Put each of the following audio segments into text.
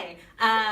Hi,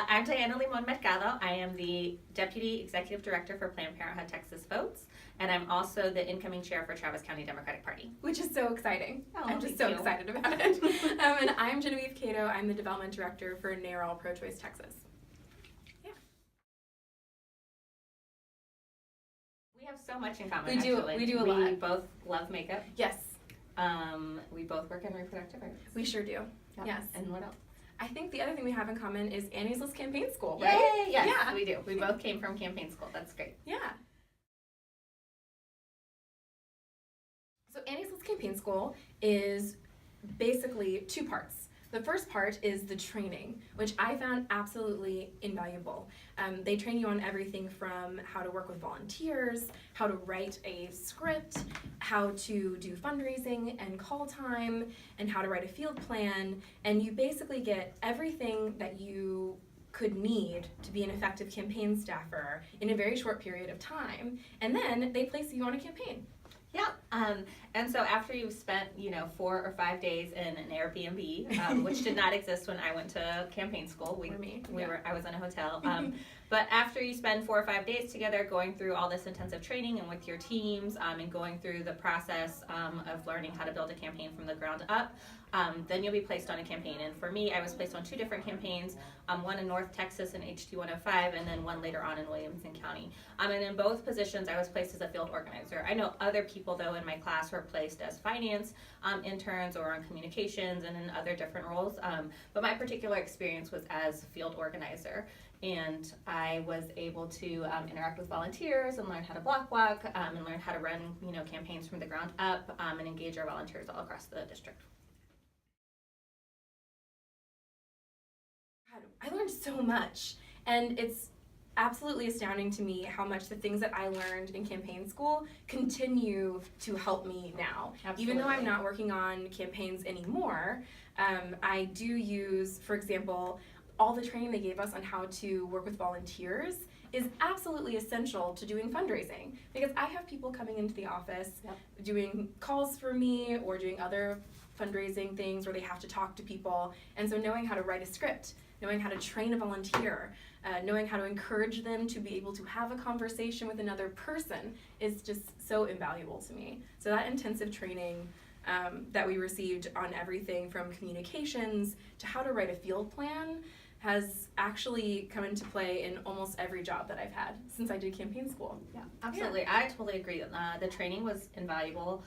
I'm Diana Limon Mercado. I am the Deputy Executive Director for Planned Parenthood Texas Votes, and I'm also the incoming chair for Travis County Democratic Party. Which is so exciting. Oh, I'm just thank so you. excited about it. And I'm Genevieve Cato. I'm the Development Director for NARAL Pro-Choice Texas. Yeah. We have so much in common, We do- actually. we do a We lot. both love makeup. Yes, We both work in reproductive rights. we sure do. Yep. Yes. And what else? I think the other thing we have in common is Annie's List Campaign School, Yeah, right? yes, Yeah. we do. We both came from campaign school. That's great. Yeah. So Annie's List Campaign School is basically two parts. The first part is the training, which I found absolutely invaluable. They train you on everything from how to work with volunteers, how to write a script, how to do fundraising and call time, and how to write a field plan. And you basically get everything that you could need to be an effective campaign staffer in a very short period of time. And then they place you on a campaign. Yeah, and so after you've spent, 4 or 5 days in an Airbnb, which did not exist when I went to campaign school. I was in a hotel. But after you spend 4 or 5 days together going through all this intensive training and with your teams and going through the process of learning how to build a campaign from the ground up, then you'll be placed on a campaign. And for me, I was placed on 2 different campaigns, one in North Texas in HD 105 and then one later on in Williamson County. And in both positions, I was placed as a field organizer. I know other people, though, in my class were placed as finance interns or on communications and in other different roles. But my particular experience was as field organizer. And I was able to interact with volunteers and learn how to block walk and learn how to run, campaigns from the ground up and engage our volunteers all across the district. God, I learned so much, and it's absolutely astounding to me how much the things that I learned in campaign school continue to help me now. Absolutely. Even though I'm not working on campaigns anymore, I do use, for example, all the training they gave us on how to work with volunteers is absolutely essential to doing fundraising, because I have people coming into the office doing calls for me or doing other fundraising things where they have to talk to people, and so knowing how to write a script, knowing how to train a volunteer, knowing how to encourage them to be able to have a conversation with another person is just so invaluable to me. So that intensive training that we received on everything from communications to how to write a field plan has actually come into play in almost every job that I've had since I did campaign school. Yeah, absolutely. I totally agree. The training was invaluable,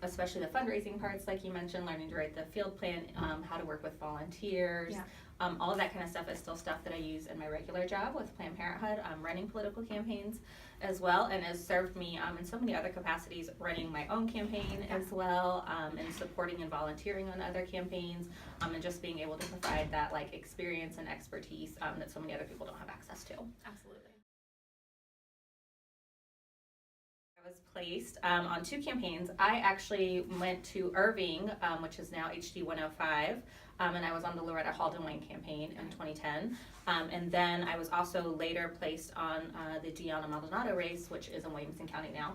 especially the fundraising parts, like you mentioned, learning to write the field plan, how to work with volunteers. Yeah. All of that kind of stuff is still stuff that I use in my regular job with Planned Parenthood, running political campaigns as well, and has served me in so many other capacities, running my own campaign as well, and supporting and volunteering on other campaigns, and just being able to provide that experience and expertise that so many other people don't have access to. Absolutely. I was placed on 2 campaigns. I actually went to Irving, which is now HD 105, and I was on the Loretta Halden Wayne campaign in 2010. And then I was also later placed on the Gianna Maldonado race, which is in Williamson County now,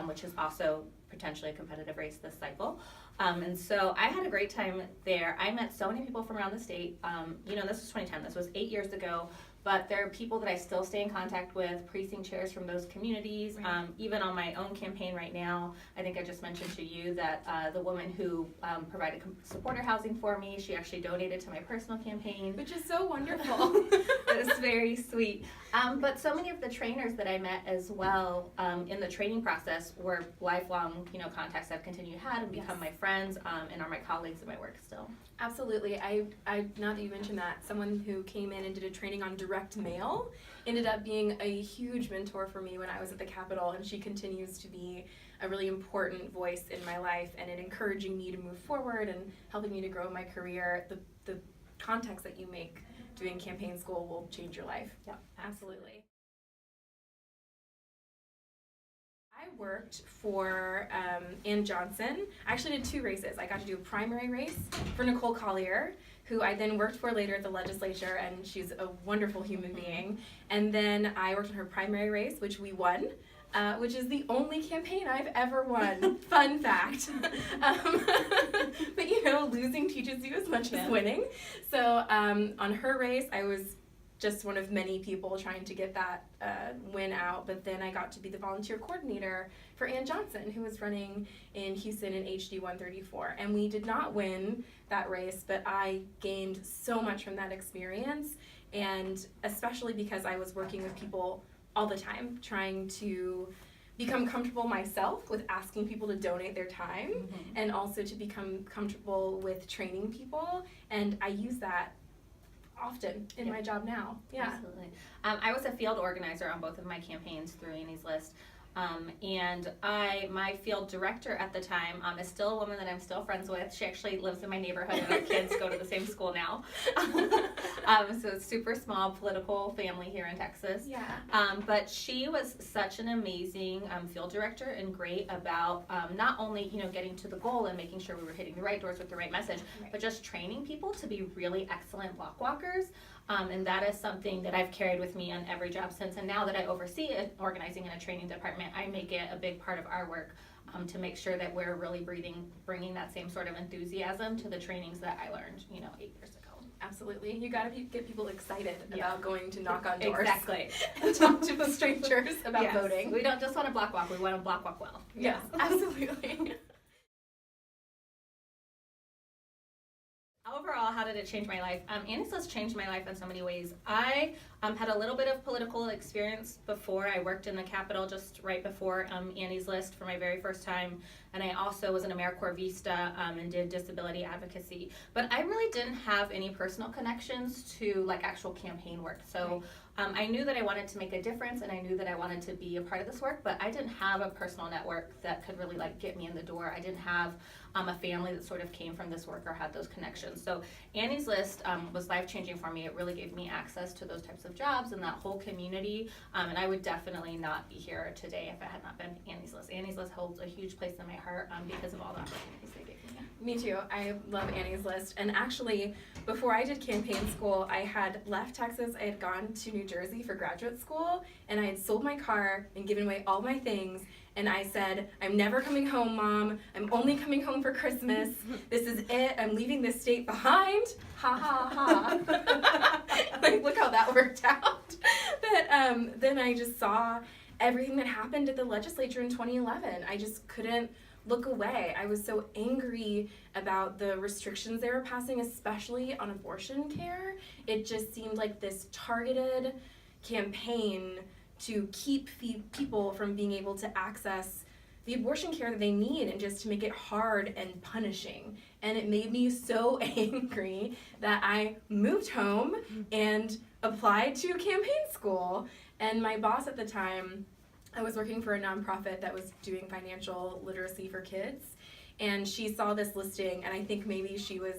which is also potentially a competitive race this cycle. And so I had a great time there. I met so many people from around the state. This was 2010. This was 8 years ago. But there are people that I still stay in contact with, precinct chairs from those communities. Right. Even on my own campaign right now, I think I just mentioned to you that the woman who provided supporter housing for me, she actually donated to my personal campaign. Which is so wonderful. It was very sweet. But so many of the trainers that I met as well in the training process were lifelong, contacts I've continued to have and become my friends and are my colleagues in my work still. Absolutely. I now that you mentioned that, someone who came in and did a training on direct mail ended up being a huge mentor for me when I was at the Capitol, and she continues to be a really important voice in my life and in encouraging me to move forward and helping me to grow my career. The contacts that you make doing campaign school will change your life. Yeah, absolutely. I worked for Ann Johnson. I actually did 2 races. I got to do a primary race for Nicole Collier, who I then worked for later at the legislature, and she's a wonderful human being. And then I worked in her primary race, which we won. Which is the only campaign I've ever won. Fun fact. But losing teaches you as much Yeah. as winning. So on her race, I was just one of many people trying to get that win out. But then I got to be the volunteer coordinator for Ann Johnson, who was running in Houston in HD 134. And we did not win that race, but I gained so much from that experience. And especially because I was working with people all the time, trying to become comfortable myself with asking people to donate their time, and also to become comfortable with training people. And I use that often in my job now. Yeah. Absolutely. I was a field organizer on both of my campaigns through Annie's List. And my field director at the time is still a woman that I'm still friends with. She actually lives in my neighborhood, and our kids go to the same school now. So it's super small political family here in Texas. Yeah. But she was such an amazing field director and great about not only getting to the goal and making sure we were hitting the right doors with the right message, Right. but just training people to be really excellent block walkers. And that is something that I've carried with me on every job since. And now that I oversee organizing in a training department, I make it a big part of our work to make sure that we're really bringing that same sort of enthusiasm to the trainings that I learned, 8 years ago. Absolutely. You got to get people excited Yeah. about going to knock on doors. Exactly. And talk to strangers about Yes. voting. We don't just want to block walk, we want to block walk well. Yes, absolutely. Overall, how did it change my life? Annie's List changed my life in so many ways. I had a little bit of political experience before. I worked in the Capitol just right before Annie's List for my very first time, and I also was an AmeriCorps Vista and did disability advocacy. But I really didn't have any personal connections to actual campaign work. So I knew that I wanted to make a difference, and I knew that I wanted to be a part of this work, but I didn't have a personal network that could really get me in the door. I didn't have a family that sort of came from this work or had those connections. So Annie's List was life-changing for me. It really gave me access to those types of jobs and that whole community, and I would definitely not be here today if it had not been Annie's List. Annie's List holds a huge place in my heart because of all the opportunities they gave me. Me too. I love Annie's List. And actually, before I did campaign school, I had left Texas. I had gone to New Jersey for graduate school, and I had sold my car and given away all my things. And I said, I'm never coming home, Mom. I'm only coming home for Christmas. This is it. I'm leaving this state behind. Ha ha ha. Look how that worked out. But then I just saw everything that happened at the legislature in 2011. I just couldn't look away. I was so angry about the restrictions they were passing, especially on abortion care. It just seemed like this targeted campaign to keep people from being able to access the abortion care that they need, and just to make it hard and punishing. And it made me so angry that I moved home and applied to campaign school. And my boss at the time, I was working for a nonprofit that was doing financial literacy for kids, and she saw this listing, and I think maybe she was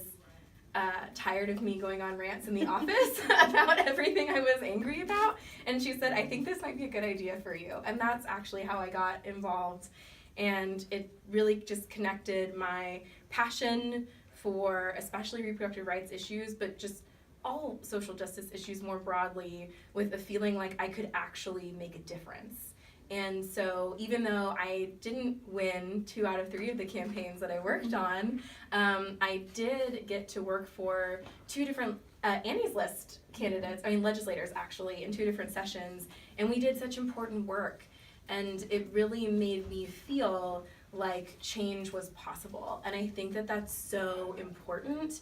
tired of me going on rants in the office about everything I was angry about, and she said, I think this might be a good idea for you. And that's actually how I got involved, and it really just connected my passion for especially reproductive rights issues, but just all social justice issues more broadly, with a feeling like I could actually make a difference. And so even though I didn't win 2 out of 3 of the campaigns that I worked on, I did get to work for 2 different Annie's List legislators actually, in 2 different sessions, and we did such important work. And it really made me feel like change was possible. And I think that that's so important,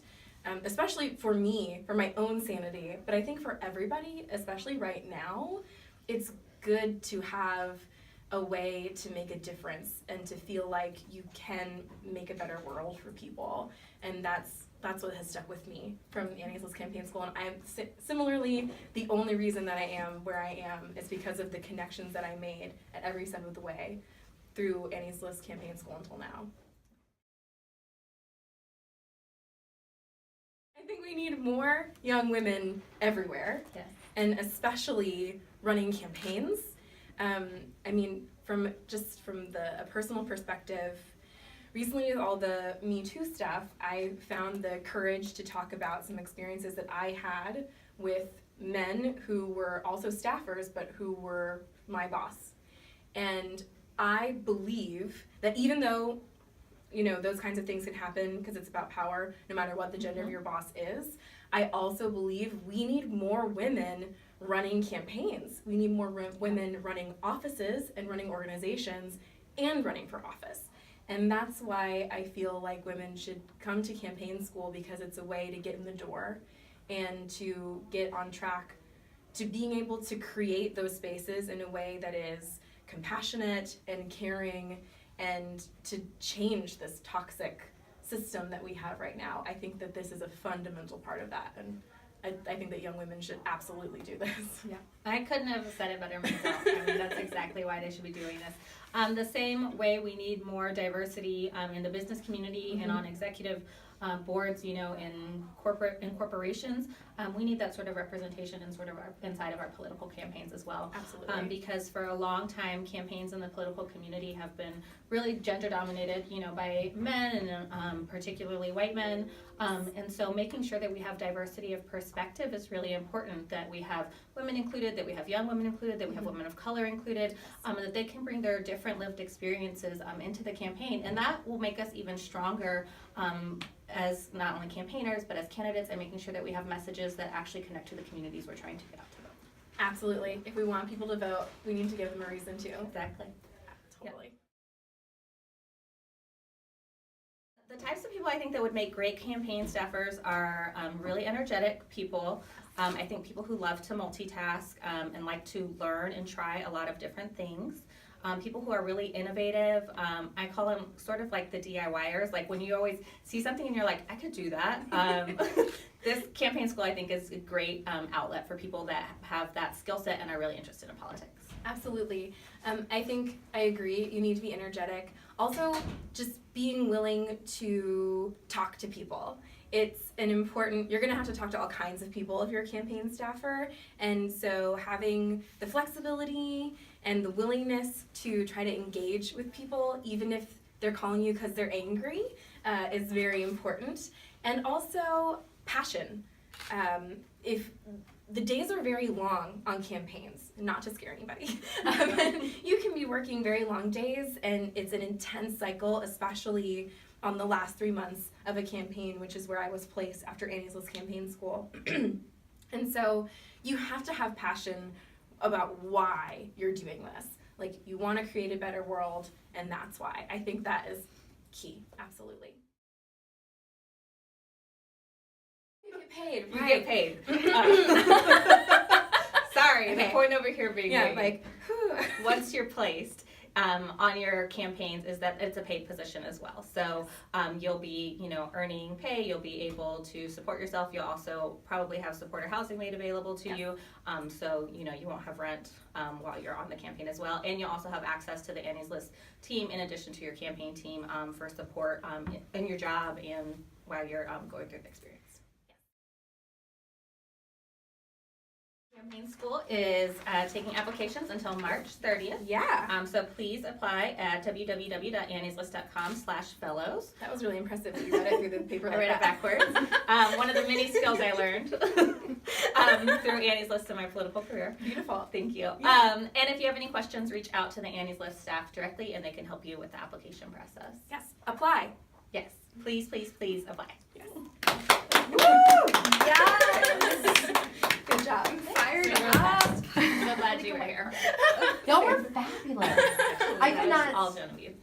especially for me, for my own sanity, but I think for everybody, especially right now, it's good to have a way to make a difference and to feel like you can make a better world for people. And that's what has stuck with me from Annie's List campaign school. And I'm similarly, the only reason that I am where I am is because of the connections that I made at every step of the way through Annie's List campaign school until now. I think we need more young women everywhere, Yes. and especially running campaigns. I mean, from a personal perspective, recently with all the Me Too stuff, I found the courage to talk about some experiences that I had with men who were also staffers, but who were my boss. And I believe that even though those kinds of things can happen because it's about power, no matter what the gender of your boss is. I also believe we need more women running campaigns. We need more women running offices and running organizations and running for office. And that's why I feel like women should come to campaign school, because it's a way to get in the door and to get on track to being able to create those spaces in a way that is compassionate and caring, and to change this toxic system that we have right now. I think that this is a fundamental part of that, and I think that young women should absolutely do this. Yeah, I couldn't have said it better myself. I mean, that's exactly why they should be doing this. The same way we need more diversity in the business community and on executive boards, in corporations, we need that sort of representation and sort of inside of our political campaigns as well. Absolutely. Because for a long time, campaigns in the political community have been really gender dominated, by men and particularly white men. And so making sure that we have diversity of perspective is really important, that we have women included, that we have young women included, that we have women of color included, and that they can bring their different lived experiences into the campaign. And that will make us even stronger as not only campaigners, but as candidates, and making sure that we have messages that actually connect to the communities we're trying to get out to them. Absolutely. If we want people to vote, we need to give them a reason to. Exactly. Totally. The types of people I think that would make great campaign staffers are really energetic people. I think people who love to multitask and like to learn and try a lot of different things. People who are really innovative. I call them sort of like the DIYers, like when you always see something and you're like, I could do that. This campaign school, I think, is a great outlet for people that have that skill set and are really interested in politics. Absolutely. I think I agree. You need to be energetic. Also, just being willing to talk to people. It's an important, you're going to have to talk to all kinds of people if you're a campaign staffer. And so having the flexibility and the willingness to try to engage with people, even if they're calling you because they're angry, is very important. And also passion. If the days are very long on campaigns, not to scare anybody. You can be working very long days, and it's an intense cycle, especially on the last 3 months of a campaign, which is where I was placed after Annie's List campaign school. And so you have to have passion about why you're doing this. Like, you want to create a better world, and that's why. I think that is key, absolutely. You get paid, You right? get paid. Sorry, Okay. the point over here being Yeah, made. like, Once you're placed on your campaigns is that it's a paid position as well. So you'll be, earning pay. You'll be able to support yourself. You'll also probably have supporter housing made available to you. So you won't have rent while you're on the campaign as well. And you'll also have access to the Annie's List team in addition to your campaign team for support in your job and while you're going through the experience. Campaign school is taking applications until March 30th. yeah. So please apply at www.annieslist.com/fellows. That was really impressive that you read it through the paper I like read it that. backwards. One of the many skills I learned through Annie's List in my political career. Beautiful. Thank you. Yeah. And if you have any questions, reach out to the Annie's List staff directly, and they can help you with the application process. Yes. Apply. Yes. Please, please, please apply. Yes. Woo! Yes. Good job. Fired Super up. fast. So glad you were here. Y'all were fabulous. I could not. All done with you.